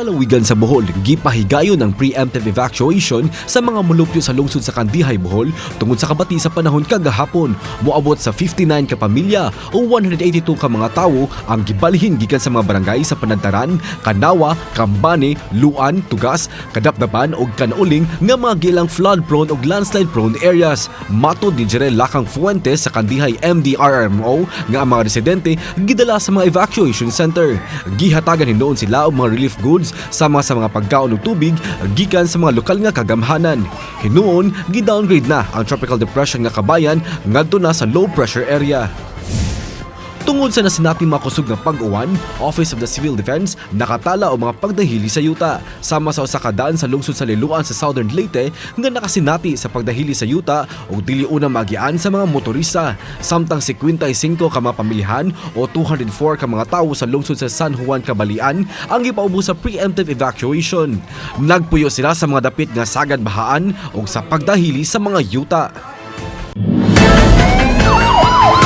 lalawigan sa Bohol, gipahigayon ang preemptive evacuation sa mga mulupyo sa lungsod sa Kandihay, Bohol tungod sa kabati sa panahon kagahapon. Moabot sa 59 ka pamilya o 182 ka mga tawo ang gibalhin gikan sa mga barangay sa Panantaran, Kanawa, Kambane, Luan, Tugas, Kadapdapan ug Kanuling nga mga gilang flood-prone ug landslide-prone areas. Matod ni Jerel Lakang Fuentes sa Kandihay MDRRMO nga ang mga residente gidala sa mga evacuation center. Gihatagan hinuon sila og mga relief goods sama sa mga pagkaon ug tubig gikan sa mga lokal nga kagamhanan. Hinuon gi-downgrade na ang tropical depression nga Kabayan ngadto na sa low pressure area. Tungod sa nasinating mga kusog ng pag-uwan, Office of the Civil Defense nakatala o mga pagdahili sa yuta sama sa usa ka daan sa lungsod sa Liloan sa Southern Leyte nga nakasinati sa pagdahili sa yuta o dili una magian sa mga motorista. Samtang 55 ka mga pamilyahan o 204 ka mga tawo sa lungsod sa San Juan, Cabalian ang ipaubos sa preemptive evacuation. Nagpuyo sila sa mga dapit nga sagad bahaan o sa pagdahili sa mga yuta.